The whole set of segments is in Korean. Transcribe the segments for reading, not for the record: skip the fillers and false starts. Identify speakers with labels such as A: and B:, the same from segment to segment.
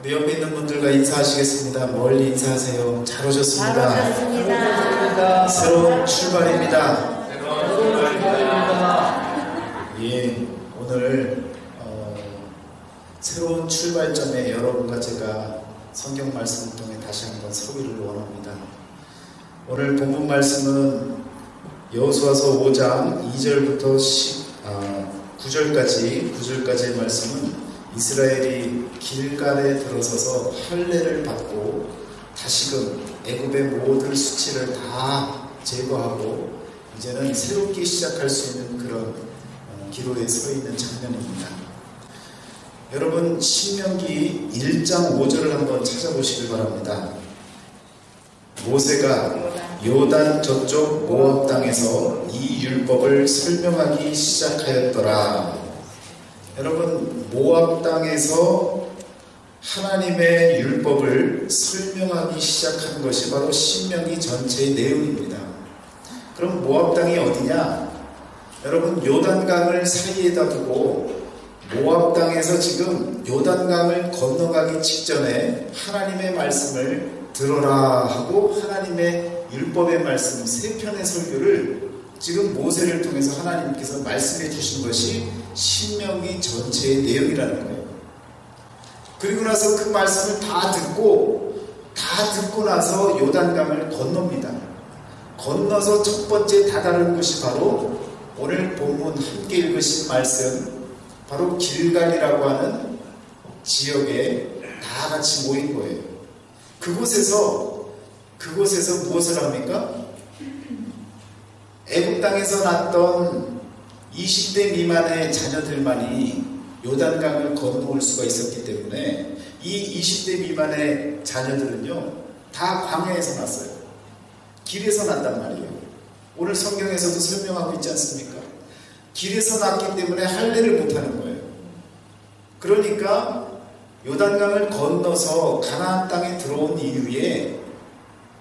A: 우리 옆에 있는 분들과 인사하시겠습니다. 멀리 인사하세요. 잘 오셨습니다.
B: 잘 오셨습니다.
A: 새로운 출발입니다. 예, 오늘 새로운 출발점에 여러분과 제가 성경 말씀을 통해 다시 한번 서기를 원합니다. 오늘 본문 말씀은 여호수아서 5장 2절부터 9절까지의 말씀은 이스라엘이 길갈에 들어서서 할례를 받고 다시금 애굽의 모든 수치를 다 제거하고 이제는 새롭게 시작할 수 있는 그런 기로에 서 있는 장면입니다. 여러분, 신명기 1장 5절을 한번 찾아보시길 바랍니다. 모세가 요단 저쪽 모압 땅에서 이 율법을 설명하기 시작하였더라. 여러분, 모압 땅에서 하나님의 율법을 설명하기 시작한 것이 바로 신명기 전체의 내용입니다. 그럼 모압 땅이 어디냐? 여러분, 요단강을 사이에다 두고 모압 땅에서 지금 요단강을 건너가기 직전에 하나님의 말씀을 들어라 하고 하나님의 율법의 말씀 3편의 설교를 지금 모세를 통해서 하나님께서 말씀해 주신 것이 신명기 전체의 내용이라는 거예요. 그리고 나서 그 말씀을 다 듣고 나서 요단강을 건넙니다. 건너서 첫 번째 다다른 곳이 바로 오늘 본문 함께 읽으신 말씀, 바로 길갈이라고 하는 지역에 다 같이 모인 거예요. 그곳에서 무엇을 합니까? 애굽 땅에서 났던 20대 미만의 자녀들만이 요단강을 건너올 수가 있었기 때문에 이 20대 미만의 자녀들은요, 다 광야에서 났어요. 길에서 났단 말이에요. 오늘 성경에서도 설명하고 있지 않습니까? 길에서 났기 때문에 할례를 못하는 거예요. 그러니까 요단강을 건너서 가나안 땅에 들어온 이후에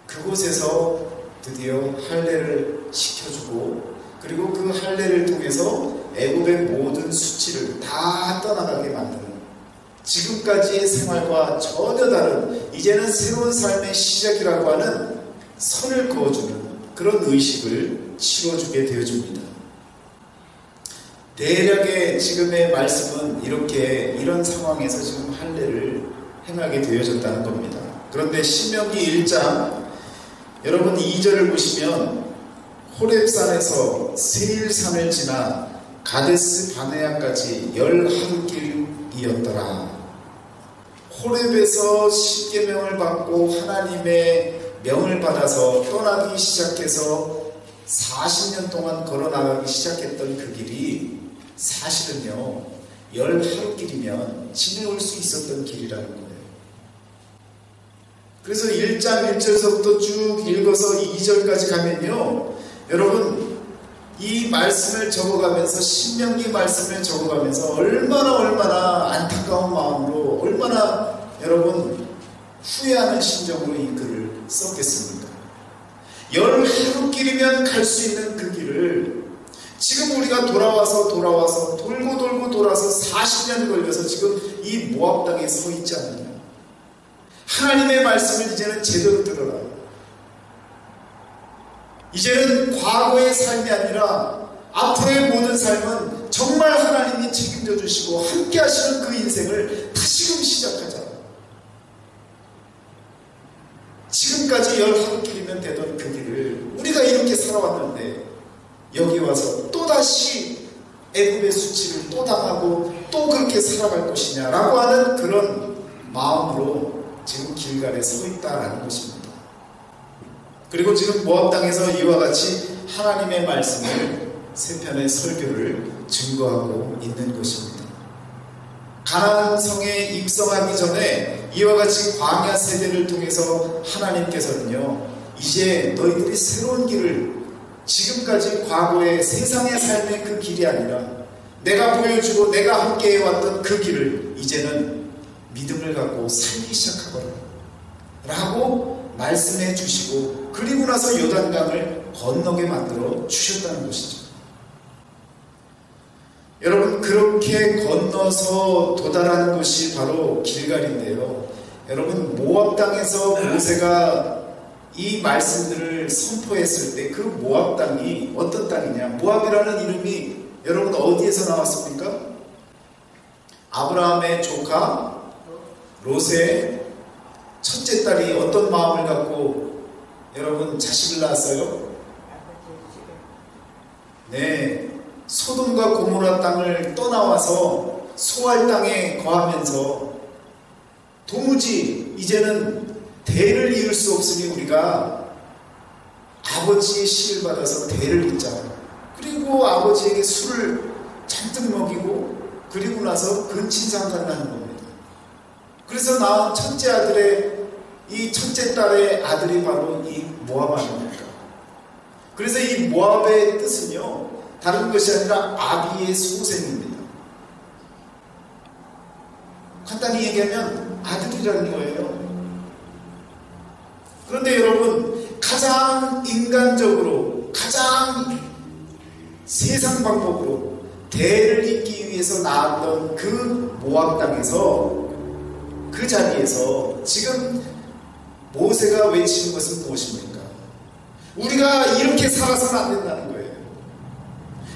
A: 그곳에서 드디어 할례를 시켜주고, 그리고 그 할례를 통해서 애굽의 모든 수치를 다 떠나가게 만드는, 지금까지의 생활과 전혀 다른 이제는 새로운 삶의 시작이라고 하는 선을 그어주는 그런 의식을 치러주게 되어줍니다. 대략의 지금의 말씀은 이런 상황에서 지금 할례를 행하게 되어졌다는 겁니다. 그런데 신명기 1장 여러분 2절을 보시면 호렙산에서 세일산을 지나 가데스 바네아까지 11길이었더라. 호렙에서 십계명을 받고 하나님의 명을 받아서 떠나기 시작해서 40년 동안 걸어나가기 시작했던 그 길이 사실은요 11길이면 지내올 수 있었던 길이라는 거예요. 그래서 1장 1절서부터 쭉 읽어서 2절까지 가면요, 여러분 이 말씀을 적어가면서, 신명기 말씀을 적어가면서 얼마나 안타까운 마음으로, 얼마나 여러분 후회하는 심정으로 이 글을 썼겠습니까? 11길이면 갈 수 있는 그 길을 지금 우리가 돌아와서 돌고 돌아서 40년 걸려서 지금 이 모압 땅에 서 있지 않느냐. 하나님의 말씀을 이제는 제대로 들어라. 이제는 과거의 삶이 아니라 앞으로의 모든 삶은 정말 하나님이 책임져 주시고 함께 하시는 그 인생을 다시금 시작하자. 지금까지 11길이면 되던 그 길을 우리가 이렇게 살아왔는데 여기 와서 또다시 애굽의 수치를 또 당하고 또 그렇게 살아갈 것이냐라고 하는 그런 마음으로 지금 길갈에 서 있다라는 것입니다. 그리고 지금 모압 땅에서 이와 같이 하나님의 말씀을 3편의 설교를 증거하고 있는 것입니다. 가나안 성에 입성하기 전에 이와 같이 광야 세대를 통해서 하나님께서는요, 이제 너희들이 새로운 길을, 지금까지 과거의 세상의 삶의 그 길이 아니라 내가 보여주고 내가 함께 해왔던 그 길을 이제는 믿음을 갖고 살기 시작하거라 라고 말씀해 주시고, 그리고 나서 요단강을 건너게 만들어 주셨다는 것이죠. 여러분, 그렇게 건너서 도달하는 것이 바로 길갈인데요, 여러분, 모압 땅에서 모세가 이 말씀들을 선포했을 때 그 모압 땅이 어떤 땅이냐? 모압이라는 이름이 여러분 어디에서 나왔습니까? 아브라함의 조카 롯의 첫째 딸이 어떤 마음을 갖고 여러분 자식을 낳았어요? 네, 소돔과 고모라 땅을 떠나와서 소알 땅에 거하면서 도무지 이제는 대를 이을 수 없으니 우리가 아버지의 시를 받아서 대를 잇자. 그리고 아버지에게 술을 잔뜩 먹이고 그리고 나서 근친상간을 하는 겁니다. 그래서 낳은 첫째 아들의 이 첫째 딸의 아들이 바로 이 모압 아닙니까? 그래서 이 모압의 뜻은요, 다른 것이 아니라 아비의 소생입니다. 간단히 얘기하면 아들이라는 거예요. 그런데 여러분, 가장 인간적으로, 가장 세상 방법으로 대를 잇기 위해서 나왔던 그 모압 땅에서, 그 자리에서 지금 모세가 외치는 것은 무엇입니까? 우리가 이렇게 살아서는 안 된다는 거예요.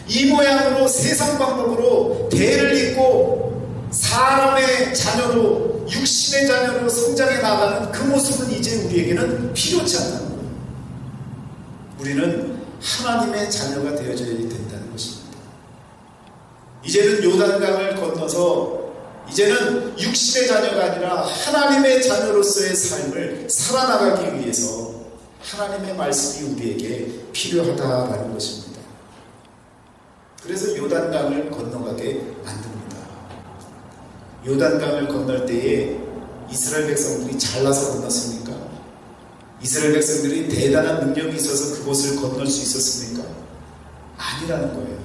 A: 이 모양으로 세상 방법으로 대를 잇고 사람의 자녀로, 육신의 자녀로 성장해 나가는 그 모습은 이제 우리에게는 필요치 않다는 거예요. 우리는 하나님의 자녀가 되어져야 된다는 것입니다. 이제는 요단강을 건너서 이제는 육신의 자녀가 아니라 하나님의 자녀로서의 삶을 살아나가기 위해서 하나님의 말씀이 우리에게 필요하다라는 것입니다. 그래서 요단강을 건너가게 만듭니다. 요단강을 건널 때에 이스라엘 백성들이 잘나서 건넜습니까? 이스라엘 백성들이 대단한 능력이 있어서 그곳을 건널 수 있었습니까? 아니라는 거예요.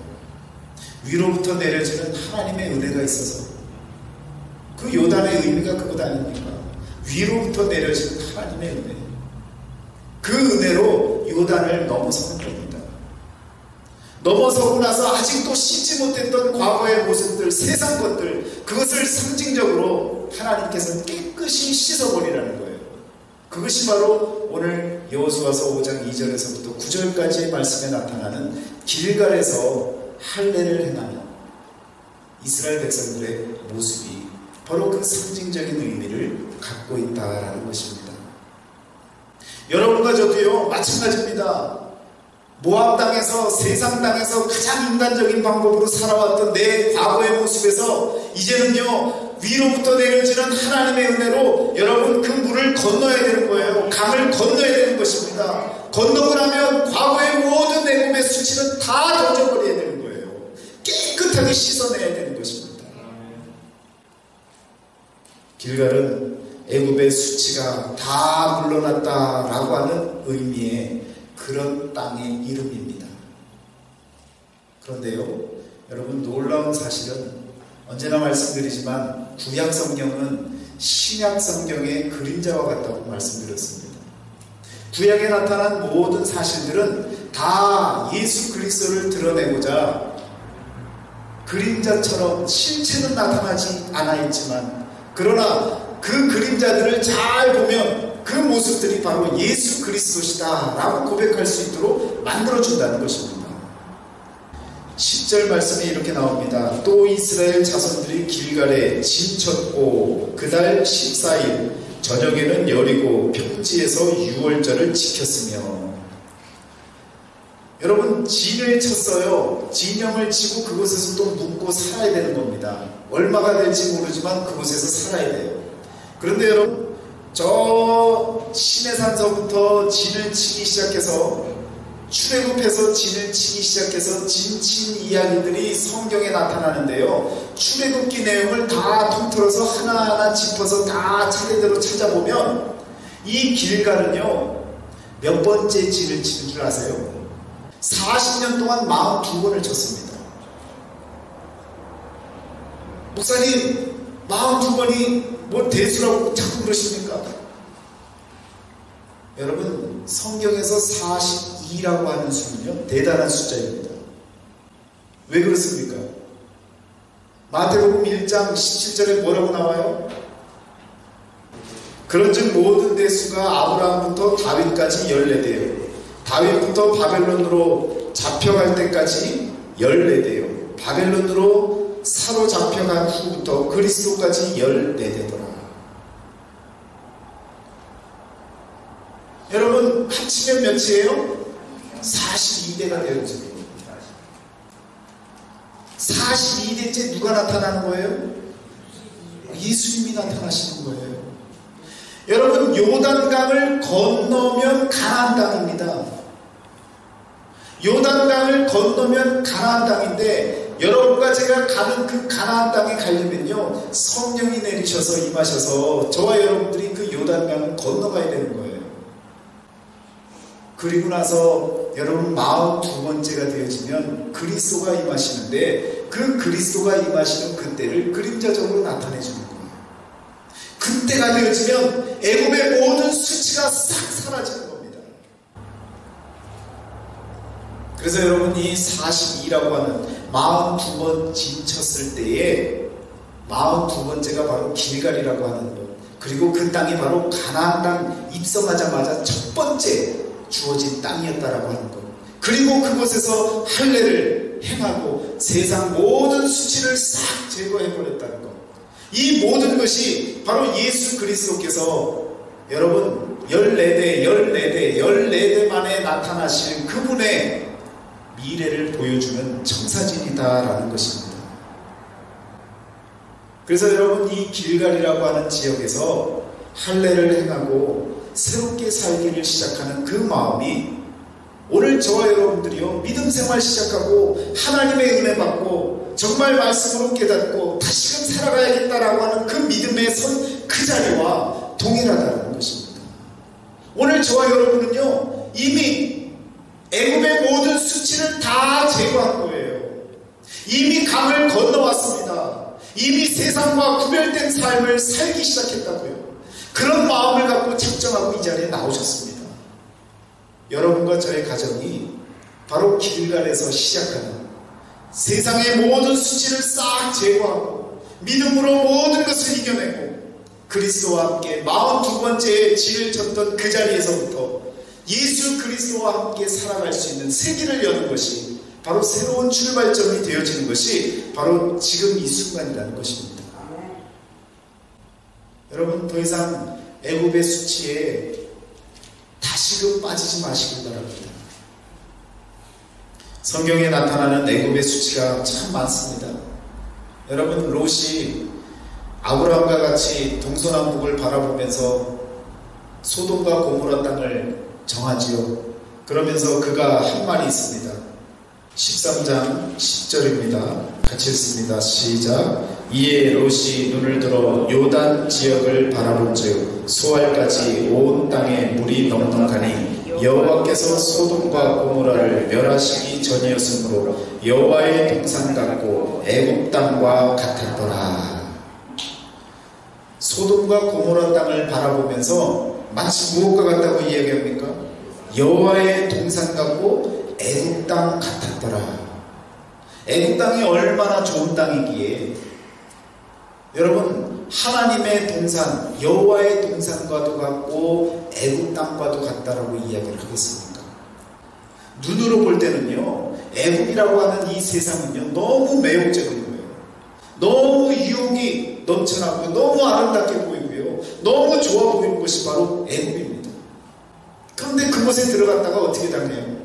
A: 위로부터 내려지는 하나님의 은혜가 있어서, 그 요단의 의미가 그것 아닙니까? 위로부터 내려지는 하나님의 은혜, 그 은혜로 요단을 넘어서는 겁니다. 넘어서고 나서 아직도 씻지 못했던 과거의 모습들, 세상 것들, 그것을 상징적으로 하나님께서 깨끗이 씻어버리라는 거예요. 그것이 바로 오늘 여호수아서 5장 2절에서부터 9절까지의 말씀에 나타나는 길갈에서 할례를 행하는 이스라엘 백성들의 모습이 바로 그 상징적인 의미를 갖고 있다라는 것입니다. 여러분과 저도요, 마찬가지입니다. 모압 땅에서, 세상 땅에서 가장 인간적인 방법으로 살아왔던 내 과거의 모습에서 이제는요, 위로부터 내려지는 하나님의 은혜로 여러분 그 물을 건너야 되는 거예요. 강을 건너야 되는 것입니다. 건너고 나면 과거의 모든 내 몸의 수치는 다 던져버려야 되는 거예요. 깨끗하게 씻어내야 되는 것입니다. 길갈은 애굽의 수치가 다 물러났다라고 하는 의미의 그런 땅의 이름입니다. 그런데요, 여러분, 놀라운 사실은 언제나 말씀드리지만 구약 성경은 신약 성경의 그림자와 같다고 말씀드렸습니다. 구약에 나타난 모든 사실들은 다 예수 그리스도를 드러내고자 그림자처럼 실체는 나타나지 않아 있지만, 그러나 그 그림자들을 잘 보면 그 모습들이 바로 예수 그리스도시다 라고 고백할 수 있도록 만들어준다는 것입니다. 10절 말씀에 이렇게 나옵니다. 또 이스라엘 자손들이 길갈에 진쳤고 그달 14일 저녁에는 여리고 평지에서 유월절을 지켰으며. 여러분, 진을 쳤어요. 진영을 치고 그곳에서 또 묵고 살아야 되는 겁니다. 얼마가 될지 모르지만 그곳에서 살아야 돼요. 그런데 여러분, 저 시내산서부터 진을 치기 시작해서, 출애굽해서 진을 치기 시작해서 진친 이야기들이 성경에 나타나는데요, 출애굽기 내용을 다 통틀어서 하나하나 짚어서 다 차례대로 찾아보면 이 길갈은요, 몇 번째 진을 치는 줄 아세요? 40년 동안 42번을 쳤습니다. 목사님, 42번이 뭐 대수라고 자꾸 그러십니까? 여러분, 성경에서 42라고 하는 수는요, 대단한 숫자입니다. 왜 그렇습니까? 마태복음 1장 17절에 뭐라고 나와요? 그런즉 모든 대수가 아브라함부터 다윗까지 14대요. 다윗부터 바벨론으로 잡혀갈 때까지 14대요. 바벨론으로 사로잡혀간 후부터 그리스도까지 14대더라. 여러분 합치면 몇이에요? 42대가 되어집니다. 42대째 누가 나타나는 거예요? 예수님이 나타나시는 거예요. 여러분 요단강을 건너면 가나안 땅입니다. 요단강을 건너면 가나안 땅인데 여러분과 제가 가는 그 가나안 땅에 가려면요 성령이 내리셔서 임하셔서 저와 여러분들이 그 요단강을 건너가야 되는 거예요. 그리고 나서 여러분 42번째가 되어지면 그리스도가 임하시는데 그 그리스도가 임하시는 그때를 그림자적으로 나타내 주는 거예요. 그때가 되어지면 애굽의 모든 수치가 싹 사라지는 겁니다. 그래서 여러분 이 42라고 하는 42번 진쳤을 때에 42번째가 바로 길갈이라고 하는 것, 그리고 그 땅이 바로 가나안 땅 입성하자마자 첫 번째 주어진 땅이었다라고 하는 것, 그리고 그곳에서 할례를 행하고 세상 모든 수치를 싹 제거해버렸다는 것, 이 모든 것이 바로 예수 그리스도께서 여러분 14대 만에 나타나실 그분의 미래를 보여주는 청사진이다라는 것입니다. 그래서 여러분 이 길갈이라고 하는 지역에서 할례를 행하고 새롭게 살기를 시작하는 그 마음이 오늘 저와 여러분들이요 믿음 생활 시작하고 하나님의 은혜 받고 정말 말씀으로 깨닫고 다시금 살아가야겠다라고 하는 그 믿음에 선 그 자리와 동일하다는 것입니다. 오늘 저와 여러분은요 이미 애굽의 모든 수치를 다 제거한 거예요. 이미 강을 건너왔습니다. 이미 세상과 구별된 삶을 살기 시작했다고요. 그런 마음을 갖고 작정하고 이 자리에 나오셨습니다. 여러분과 저의 가정이 바로 길갈에서 시작하는 세상의 모든 수치를 싹 제거하고 믿음으로 모든 것을 이겨내고 그리스도와 함께 42번째의 진을 쳤던 그 자리에서부터 예수 그리스도와 함께 살아갈 수 있는 세기를 여는 것이 바로 새로운 출발점이 되어지는 것이 바로 지금 이 순간이라는 것입니다. 여러분 더 이상 애굽의 수치에 다시금 빠지지 마시길 바랍니다. 성경에 나타나는 애굽의 수치가 참 많습니다. 여러분 롯이 아브라함과 같이 동서남북을 바라보면서 소돔과 고모라 땅을 정하지요. 그러면서 그가 한 말이 있습니다. 13장 10절입니다. 같이 읽습니다. 시작. 이에 롯이 눈을 들어 요단 지역을 바라본즉 수알까지 온 땅에 물이 넉넉하니 여호와께서 소돔과 고모라를 멸하시기 전이었으므로 여호와의 동산 같고 애굽 땅과 같았더라. 소돔과 고모라 땅을 바라보면서 마치 무엇과 같다고 이야기합니까? 여호와의 동산 같고 애굽 땅 같았더라. 애굽 땅이 얼마나 좋은 땅이기에 여러분 하나님의 동산 여호와의 동산과도 같고 애굽 땅과도 같다라고 이야기를 하겠습니까? 눈으로 볼 때는요 애굽이라고 하는 이 세상은요 너무 매혹적인 거예요. 너무 유혹이 넘쳐나고 너무 아름답게 보이고요 너무 좋아 보이는 것이 바로 애굽입니다. 그런데 그곳에 들어갔다가 어떻게 당해요?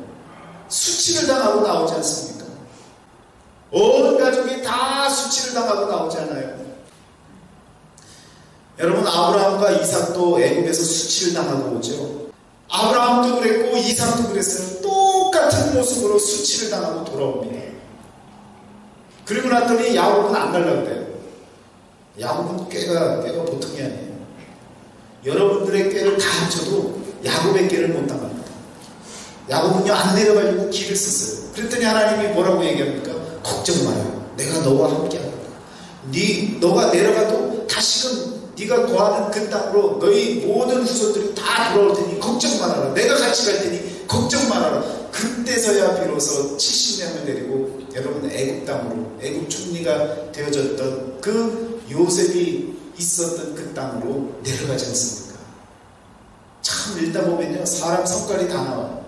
A: 수치를 당하고 나오지 않습니까? 온 가족이 다 수치를 당하고 나오지 않아요? 여러분 아브라함과 이삭도 애굽에서 수치를 당하고 오죠. 아브라함도 그랬고 이삭도 그랬어요. 똑같은 모습으로 수치를 당하고 돌아옵니다. 그리고 났더니 야곱은 안 가려고 그래요. 야곱은 꾀가 보통이 아니에요. 여러분들의 꾀를 다 합쳐도 야곱의 꾀를 못 당합니다. 야곱은요 안 내려가려고 길을 썼어요. 그랬더니 하나님이 뭐라고 얘기합니까? 걱정 마요. 내가 너와 함께하겠다. 너가 내려가도 다시금 네가 거하는 그 땅으로 너희 모든 후손들이 다 돌아올 테니 걱정 말아라. 내가 같이 갈 테니 걱정 말아라. 그때서야 비로소 70명을 데리고 여러분 애굽 땅으로 애굽 총리가 되어졌던 그 요셉이 있었던 그 땅으로 내려가지 않습니까? 참 읽다 보면요, 사람 성깔이 다 나와요.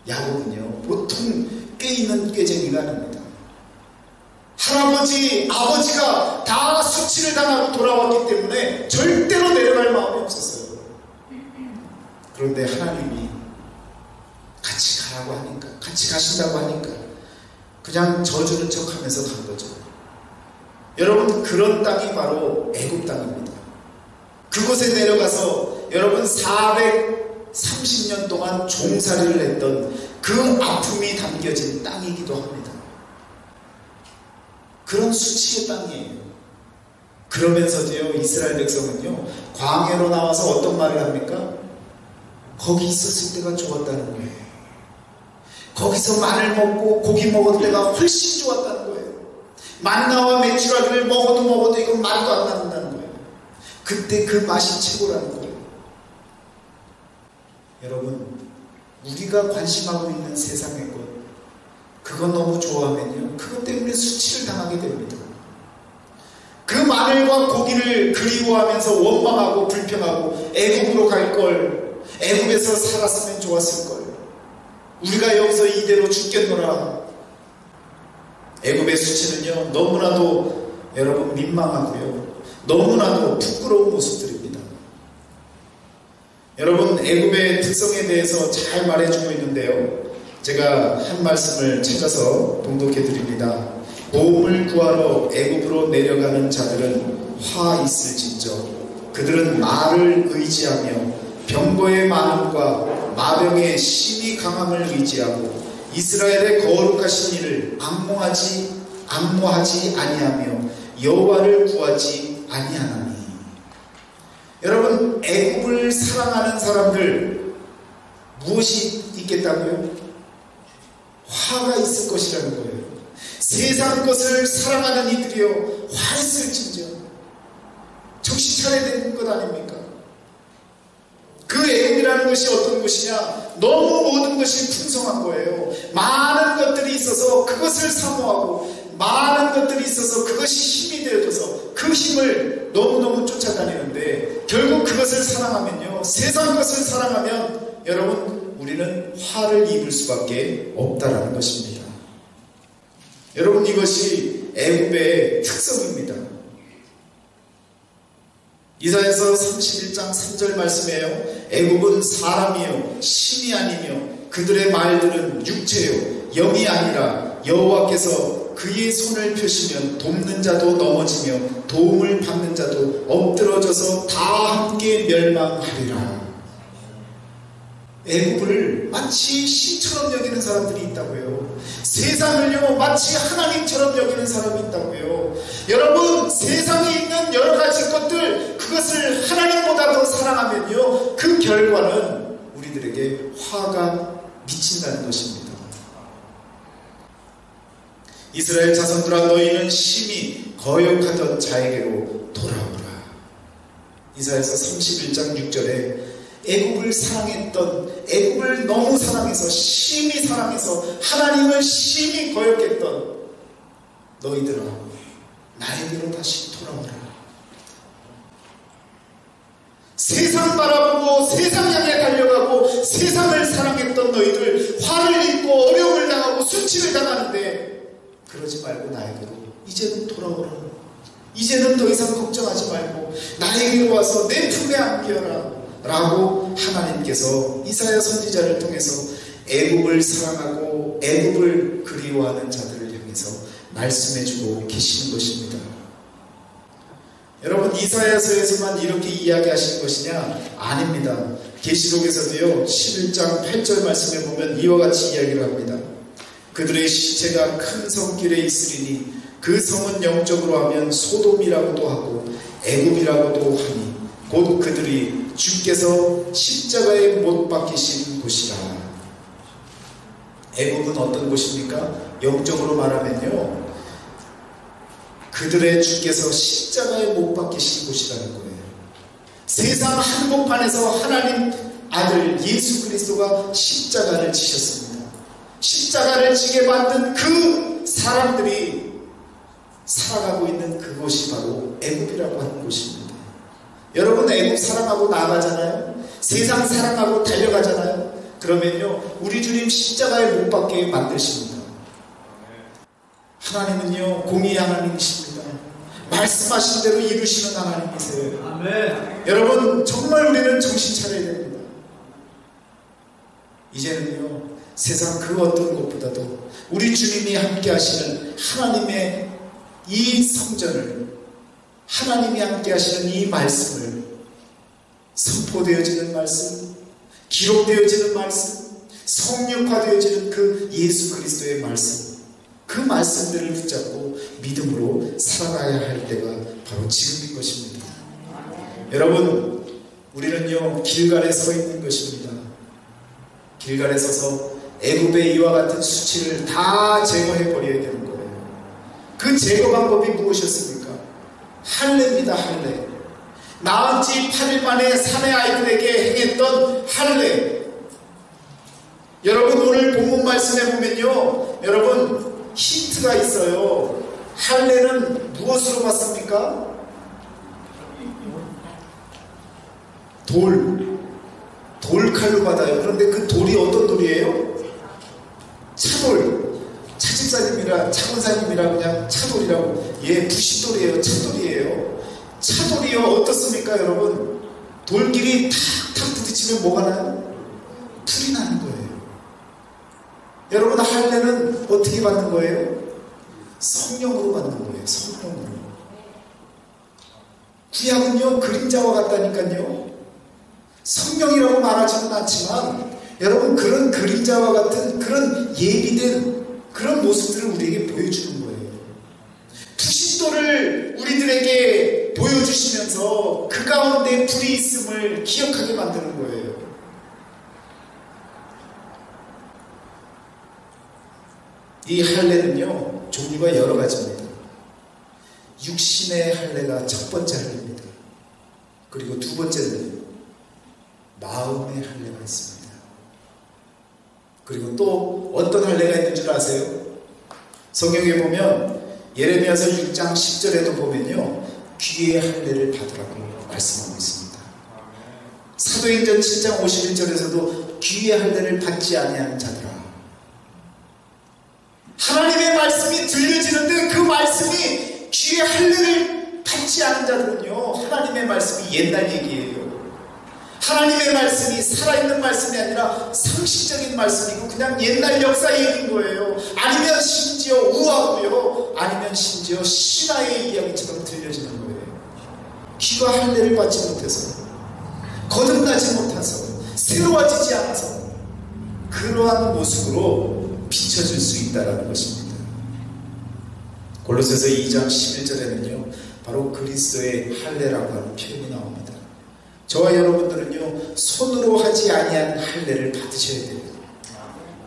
A: 야곱은요, 보통 꾀있는 꾀쟁이가 아닙니다. 할아버지, 아버지가 다 수치를 당하고 돌아왔기 때문에 절대로 내려갈 마음이 없었어요. 그런데 하나님이 같이 가라고 하니까, 같이 가신다고 하니까 그냥 저주는 척하면서 간 거죠. 여러분, 그런 땅이 바로 애굽 땅입니다. 그곳에 내려가서 여러분 430년 동안 종살이를 했던 그 아픔이 담겨진 땅이기도 합니다. 그런 수치의 땅이에요. 그러면서도요, 이스라엘 백성은요, 광야로 나와서 어떤 말을 합니까? 거기 있었을 때가 좋았다는 거예요. 거기서 마늘 먹고 고기 먹을 때가 훨씬 좋았다는 거예요. 만나와 메추라기를 먹어도 이건 말도 안 나는다는 거예요. 그때 그 맛이 최고라는 거예요. 여러분, 우리가 관심하고 있는 세상의 것, 그건 너무 좋아하면요, 그것 때문에 수치를 당하게 됩니다. 그 마늘과 고기를 그리워하면서 원망하고 불평하고 애굽으로 갈 걸, 애굽에서 살았으면 좋았을 걸, 우리가 여기서 이대로 죽겠노라. 애굽의 수치는요, 너무나도 여러분 민망하고요, 너무나도 부끄러운 모습들입니다. 여러분, 애굽의 특성에 대해서 잘 말해주고 있는데요, 제가 한 말씀을 찾아서 봉독해 드립니다. 보험을 구하러 애굽으로 내려가는 자들은 화 있을진저 그들은 말을 의지하며 병거의 많음과 마병의 심히 강함을 의지하고 이스라엘의 거룩하신 이를 악모하지 아니하며 여호와를 구하지 아니하나니. 여러분, 애굽을 사랑하는 사람들 무엇이 있겠다고요? 화가 있을 것이라는 거예요. 세상 것을 사랑하는 이들이요, 화 있을진저. 정신 차려야 되는 것 아닙니까? 그 애굽이라는 것이 어떤 것이냐? 너무 모든 것이 풍성한 거예요. 많은 것들이 있어서 그것을 사모하고, 많은 것들이 있어서 그것이 힘이 되어져서 그 힘을 너무너무 쫓아다니는데, 결국 그것을 사랑하면요, 세상 것을 사랑하면 여러분, 우리는 화를 입을 수밖에 없다라는 것입니다. 여러분, 이것이 애굽의 특성입니다. 이사야서 31장 3절 말씀이에요. 애굽은 사람이요 신이 아니며 그들의 말들은 육체요 영이 아니라 여호와께서 그의 손을 펴시면 돕는 자도 넘어지며 도움을 받는 자도 엎드러져서 다 함께 멸망하리라. 애굽을 마치 신처럼 여기는 사람들이 있다고요. 세상을요 마치 하나님처럼 여기는 사람이 있다고요. 여러분, 세상에 있는 여러 가지 것들, 그것을 하나님보다 더 사랑하면요, 그 결과는 우리들에게 화가 미친다는 것입니다. 이스라엘 자손들아, 너희는 심히 거역하던 자에게로 돌아오라. 이사야서 31장 6절에 애굽을 사랑했던, 애굽을 너무 사랑해서, 심히 사랑해서 하나님을 심히 거역했던 너희들아, 나에게로 다시 돌아오라. 세상 바라보고 세상 향해 달려가고 세상을 사랑했던 너희들, 화를 입고 어려움을 당하고 수치를 당하는데 그러지 말고 나에게로 이제는 돌아오라. 이제는 더 이상 걱정하지 말고 나에게로 와서 내 품에 안겨라 라고 하나님께서 이사야 선지자를 통해서 애굽을 사랑하고 애굽을 그리워하는 자들을 향해서 말씀해주고 계시는 것입니다. 여러분, 이사야서에서만 이렇게 이야기하신 것이냐? 아닙니다. 계시록에서도요 11장 8절 말씀에 보면 이와 같이 이야기를 합니다. 그들의 시체가 큰 성길에 있으리니 그 성은 영적으로 하면 소돔이라고도 하고 애굽이라고도 하니 곧 그들이 주께서 십자가에 못 박히신 곳이라. 애굽은 어떤 곳입니까? 영적으로 말하면요, 그들의 주께서 십자가에 못 박히신 곳이라는 거예요. 세상 한복판에서 하나님 아들 예수 그리스도가 십자가를 지셨습니다. 십자가를 지게 만든 그 사람들이 살아가고 있는 그곳이 바로 애굽이라고 하는 곳입니다. 여러분, 애굽 사랑하고 나가잖아요. 세상 사랑하고 달려가잖아요. 그러면요, 우리 주님 십자가에 못 박게 만드십니다. 하나님은요, 공의의 하나님이십니다. 말씀하신 대로 이루시는 하나님이세요.
B: 아멘.
A: 여러분, 정말 우리는 정신 차려야 됩니다. 이제는요, 세상 그 어떤 것보다도 우리 주님이 함께 하시는 하나님의 이 성전을, 하나님이 함께 하시는 이 말씀을, 선포되어지는 말씀, 기록되어지는 말씀, 성육화되어지는 그 예수 그리스도의 말씀, 그 말씀들을 붙잡고 믿음으로 살아가야 할 때가 바로 지금인 것입니다. 여러분, 우리는요, 길갈에 서 있는 것입니다. 길갈에 서서 애굽의 이와 같은 수치를 다 제거해 버려야 되는 거예요. 그 제거 방법이 무엇이었습니까? 할례입니다. 할례. 나은 지 8일 만에 사내 아이들에게 행했던 할례. 여러분, 오늘 본문 말씀에 보면요, 여러분, 힌트가 있어요. 할례는 무엇으로 받습니까? 돌칼로 받아요. 그런데 그 돌이 어떤 돌이에요? 차돌. 차집사님이라, 차권사님이라 그냥 차돌이라고. 예, 부싯돌이에요. 차돌이에요. 차돌이요, 어떻습니까, 여러분? 돌끼리 탁탁 부딪히면 뭐가 나요? 풀이 나는 거예요. 여러분, 할례는 어떻게 받는 거예요? 성령으로 받는 거예요. 성령으로. 구약은요, 그림자와 같다니까요. 성령이라고 말하지는 않지만 여러분, 그런 그림자와 같은 그런 예비된 그런 모습들을 우리에게 보여주는 거예요. 부싯돌을 우리들에게 보여주시면서 그 가운데 불이 있음을 기억하게 만드는 거예요. 이 할례는요, 종류가 여러 가지입니다. 육신의 할례가 첫 번째 할례입니다. 그리고 두 번째는 마음의 할례가 있습니다. 그리고 또 어떤 할례가 있는 줄 아세요? 성경에 보면 예레미야서 6장 10절에도 보면요, 귀의 할례를 받으라고 말씀하고 있습니다. 사도행전 7장 51절에서도 귀의 할례를 받지 아니하는 자들아, 하나님의 말씀이 들려지는데 그 말씀이 귀의 할례를 받지 않은 자들은요, 하나님의 말씀이 옛날 얘기예요. 하나님의 말씀이 살아있는 말씀이 아니라 상식적인 말씀이고 그냥 옛날 역사 얘기인 거예요. 아니면 심지어 우화고요, 아니면 심지어 신화의 이야기처럼 들려지는 거예요. 귀가 할례를 받지 못해서, 거듭나지 못해서, 새로워지지 않아서 그러한 모습으로 비춰질 수 있다는 것입니다. 골로새서 2장 11절에는요 바로 그리스도의 할례라고 하는 표현이 나옵니다. 저와 여러분들은요, 손으로 하지 아니한 할례를 받으셔야 됩니다.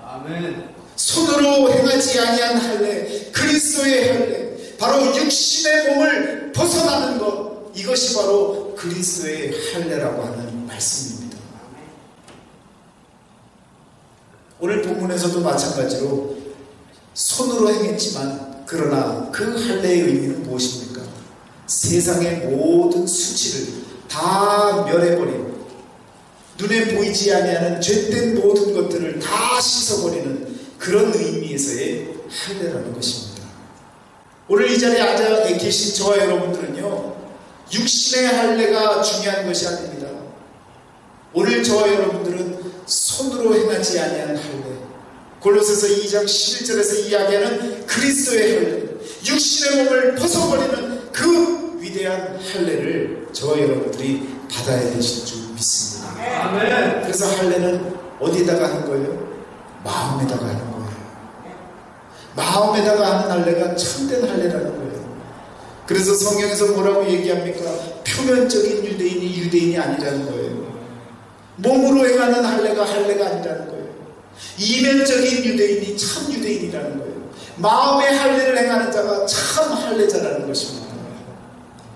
B: 아멘.
A: 손으로 행하지 아니한 할례, 그리스도의 할례, 바로 육신의 몸을 벗어나는 것, 이것이 바로 그리스도의 할례라고 하는 말씀입니다. 오늘 본문에서도 마찬가지로 손으로 행했지만, 그러나 그 할례의 의미는 무엇입니까? 세상의 모든 수치를 다 멸해버리는, 눈에 보이지 아니하는 죄된 모든 것들을 다 씻어버리는 그런 의미에서의 할례라는 것입니다. 오늘 이 자리에 앉아 계신 저와 여러분들은요, 육신의 할례가 중요한 것이 아닙니다. 오늘 저와 여러분들은 손으로 행하지 아니한 할례, 골로새서 2장 11절에서 이야기하는 그리스도의 할례, 육신의 몸을 벗어버리는 그 위대한 할례를 저와 여러분들이 받아야 되실 줄 믿습니다.
B: 아멘.
A: 그래서 할례는 어디다가 하는 거예요? 마음에다가 하는 거예요. 마음에다가 하는 할례가 참된 할례라는 거예요. 그래서 성경에서 뭐라고 얘기합니까? 표면적인 유대인이 유대인이 아니라는 거예요. 몸으로 행하는 할례가 할례가 아니라는 거예요. 이면적인 유대인이 참 유대인이라는 거예요. 마음의 할례를 행하는 자가 참 할례자라는 것입니다.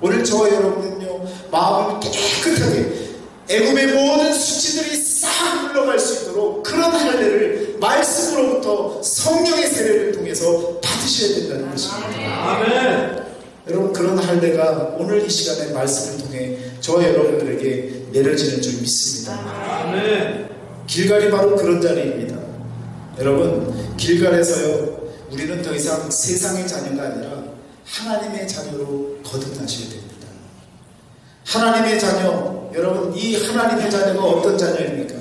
A: 오늘 저와 여러분은요, 마음을 깨끗하게 애굽의 모든 수치들이 싹 물러갈 수 있도록 그런 할례를 말씀으로부터 성령의 세례를 통해서 받으셔야 된다는 것입니다.
B: 아멘.
A: 여러분, 그런 할례가 오늘 이 시간에 말씀을 통해 저와 여러분들에게 내려지는 줄 믿습니다.
B: 아멘.
A: 길갈이 바로 그런 자리입니다. 여러분, 길갈에서요, 우리는 더 이상 세상의 자녀가 아니라 하나님의 자녀로 거듭나셔야 됩니다. 하나님의 자녀, 여러분, 이 하나님의 자녀가 어떤 자녀입니까?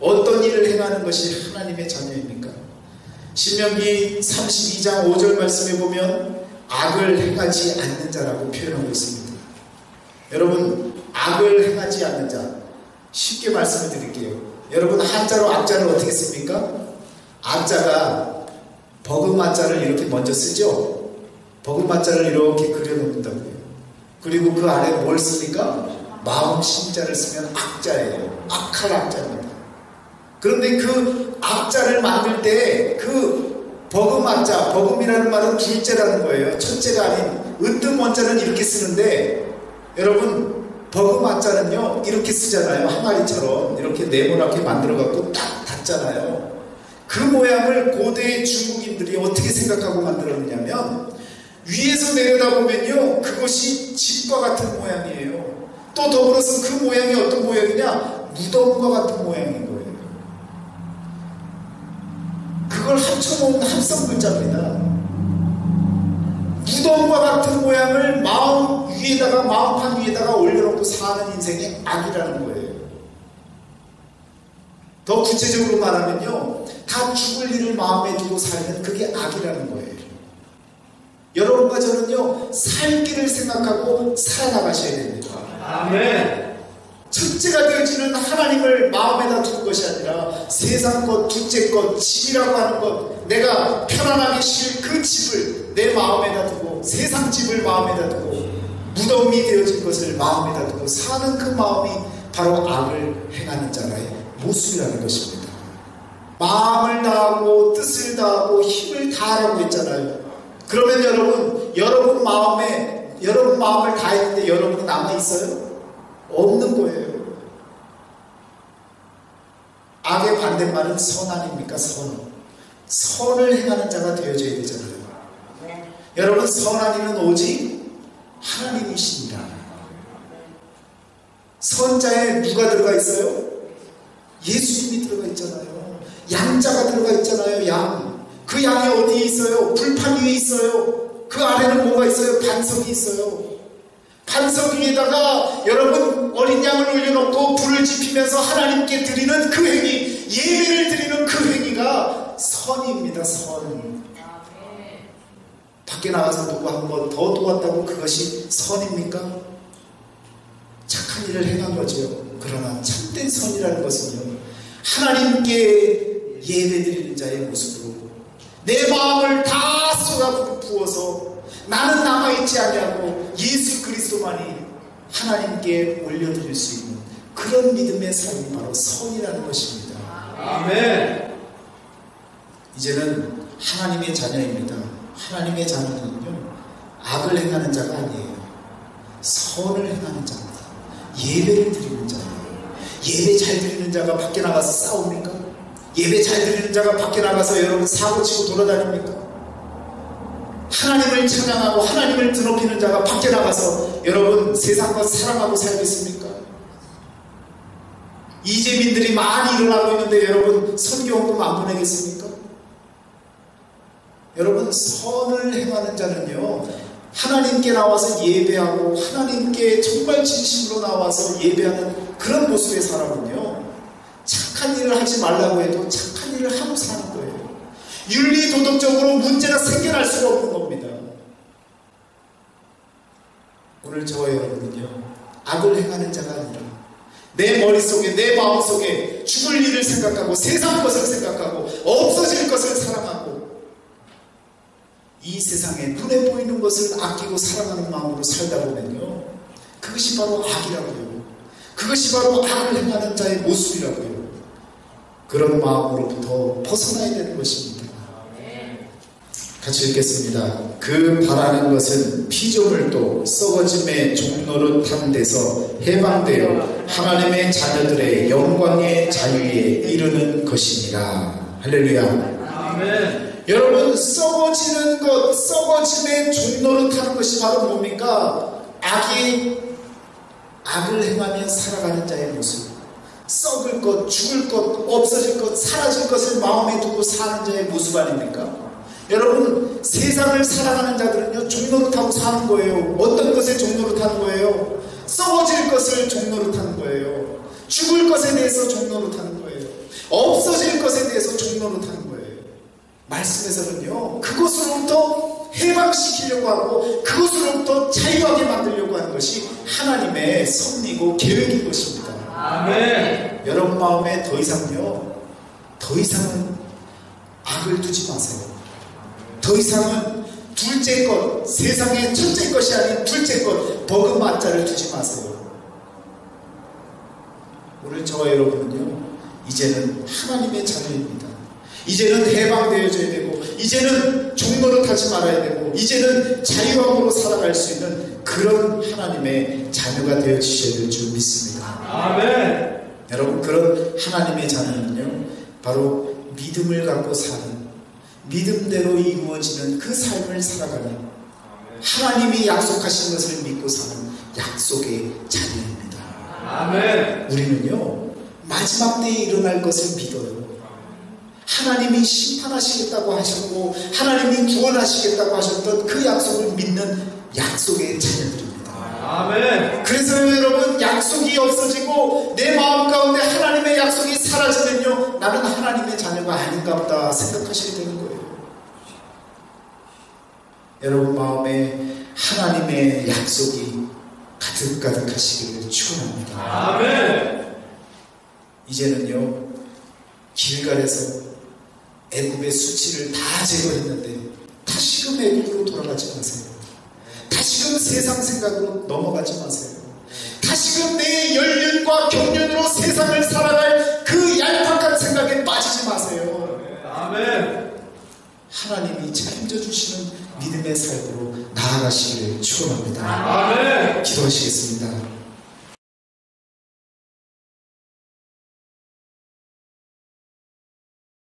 A: 어떤 일을 행하는 것이 하나님의 자녀입니까? 신명기 32장 5절 말씀에 보면 악을 행하지 않는 자라고 표현하고 있습니다. 여러분, 악을 행하지 않는 자, 쉽게 말씀을 드릴게요. 여러분, 한자로 악자를 어떻게 씁니까? 악자가 버금마자를 이렇게 먼저 쓰죠. 버금마자를 이렇게 그려놓는다고요. 그리고 그 아래 뭘 씁니까? 마음 심자를 쓰면 악자예요. 악할 악자입니다. 그런데 그 악자를 만들 때 그 버금악자, 버금이라는 말은 둘째라는 거예요. 첫째가 아닌 으뜸 원자는 이렇게 쓰는데, 여러분, 버금악자는요 이렇게 쓰잖아요. 항아리처럼 이렇게 네모나게 만들어 갖고 딱 닫잖아요. 그 모양을 고대 중국인들이 어떻게 생각하고 만들었느냐면, 위에서 내려다보면요 그것이 집과 같은 모양이에요. 또 더불어서 그 모양이 어떤 모양이냐, 무덤과 같은 모양인 거예요. 그걸 합쳐놓은 합성글자입니다. 무덤과 같은 모양을 마음 위에다가, 마음판 위에다가 올려놓고 사는 인생이 악이라는 거예요. 더 구체적으로 말하면요, 다 죽을 일을 마음에 두고 살면 그게 악이라는 거예요. 여러분과 저는요, 살기를 생각하고 살아나가셔야 됩니다.
B: 아멘.
A: 첫째가 되어지는 하나님을 마음에다 두는 것이 아니라 세상 것, 둘째 것, 집이라고 하는 것, 내가 편안하게 쉴 그 집을 내 마음에다 두고, 세상 집을 마음에다 두고, 무덤이 되어진 것을 마음에다 두고 사는 그 마음이 바로 악을 행하는 자의 모습이라는 것입니다. 마음을 다하고 뜻을 다하고 힘을 다하라고 했잖아요. 그러면 여러분 마음을 다했는데 여러분은 남아있어요? 없는 거예요. 악의 반대말은 선 아닙니까? 선을 행하는 자가 되어져야 되잖아요. 여러분, 선한 이는 오직 하나님이십니다. 선자에 누가 들어가 있어요? 예수님이 들어가 있잖아요. 양자가 들어가 있잖아요. 양. 그 양이 어디에 있어요? 불판 위에 있어요. 그 아래는 뭐가 있어요? 반석이 있어요. 반석 위에다가 여러분 어린 양을 올려놓고 불을 지피면서 하나님께 드리는 그 행위, 예배를 드리는 그 행위가 선입니다. 선. 밖에 나가서 누구 한 번 더 도왔다고 그것이 선입니까? 착한 일을 행한 거죠. 그러나 참된 선이라는 것은요, 하나님께 예배 드리는 자의 모습으로 내 마음을 다 쏟아 부어서 나는 남아있지 아니하고 예수 그리스도만이 하나님께 올려드릴 수 있는 그런 믿음의 삶이 바로 선이라는 것입니다.
B: 아멘.
A: 이제는 하나님의 자녀입니다. 하나님의 자녀는요, 악을 행하는 자가 아니에요. 선을 행하는 자입니다. 예배를 드리는 자예요. 예배 잘 드리는 자가 밖에 나가서 싸웁니까? 예배 잘 드리는 자가 밖에 나가서 여러분 사고치고 돌아다닙니까? 하나님을 찬양하고 하나님을 드높이는 자가 밖에 나가서 여러분 세상과 사랑하고 살겠습니까? 이재민들이 많이 일어나고 있는데 여러분 선교헌금 안 보내겠습니까? 여러분, 선을 행하는 자는요, 하나님께 나와서 예배하고 하나님께 정말 진심으로 나와서 예배하는 그런 모습의 사람은요, 착한 일을 하지 말라고 해도 착한 일을 하고 사는 거예요. 윤리 도덕적으로 문제가 생겨날 수가 없는 겁니다. 오늘 저와 여러분은요, 악을 행하는 자가 아니라 내 머릿속에, 내 마음속에 죽을 일을 생각하고 세상 것을 생각하고 없어질 것을 사랑하고 이 세상에 눈에 보이는 것을 아끼고 사랑하는 마음으로 살다 보면요, 그것이 바로 악이라고요. 그것이 바로 악을 행하는 자의 모습이라고요. 그런 마음으로부터 벗어나야 되는 것입니다. 같이 읽겠습니다. 그 바라는 것은 피조물도 썩어짐의 종노릇 한 데서 해방되어 하나님의 자녀들의 영광의 자유에 이르는 것이니라. 할렐루야.
B: 아멘.
A: 여러분, 썩어지는 것, 썩어짐의 종노릇 하는 것이 바로 뭡니까? 악을 행하며 살아가는 자의 모습, 썩을 것, 죽을 것, 없어질 것, 사라질 것을 마음에 두고 사는 자의 모습 아닙니까? 여러분, 세상을 살아가는 자들은요, 종로를 타고 사는 거예요. 어떤 것에 종로를 타는 거예요? 썩어질 것을 종로를 타는 거예요. 죽을 것에 대해서 종로를 타는 거예요. 없어질 것에 대해서 종로를 타는 거예요. 말씀에서는요, 그것으로부터 해방시키려고 하고 그것으로부터 자유하게 만들려고 하는 것이 하나님의 섭리고 계획인 것입니다.
B: 아멘.
A: 여러분 마음에 더 이상은 악을 두지 마세요. 더 이상은 둘째 것, 세상의 첫째 것이 아닌 둘째 것, 버금마자를 두지 마세요. 오늘 저와 여러분은요, 이제는 하나님의 자녀입니다. 이제는 해방되어져야 되고, 이제는 종로를 타지 말아야 되고, 이제는 자유함으로 살아갈 수 있는 그런 하나님의 자녀가 되어지셔야 될 줄 믿습니다.
B: 아멘.
A: 여러분, 그런 하나님의 자녀는요, 바로 믿음을 갖고 사는, 믿음대로 이루어지는 그 삶을 살아가는, 하나님이 약속하신 것을 믿고 사는 약속의 자녀입니다.
B: 아멘.
A: 우리는요, 마지막 때에 일어날 것을 믿어요. 하나님이 심판하시겠다고 하셨고 하나님이 구원하시겠다고 하셨던 그 약속을 믿는 약속의 자녀들입니다.
B: 아멘.
A: 그래서 여러분, 약속이 없어지고 내 마음 가운데 하나님의 약속이 사라지면요, 나는 하나님의 자녀가 아닌가 보다 생각하시게 되는 거예요. 여러분 마음에 하나님의 약속이 가득가득 하시기를 축원합니다.
B: 아멘.
A: 이제는요, 길갈에서 애굽의 수치를 다 제거했는데 다시금 애굽으로 돌아가지 마세요. 다시금 세상 생각으로 넘어가지 마세요. 다시금 내 연륜과 경륜으로 세상을 살아갈 그 얄팍한 생각에 빠지지 마세요.
B: 아멘.
A: 하나님이 책임져 주시는 믿음의 삶으로 나아가시기를 축원합니다.
B: 아멘.
A: 기도하시겠습니다.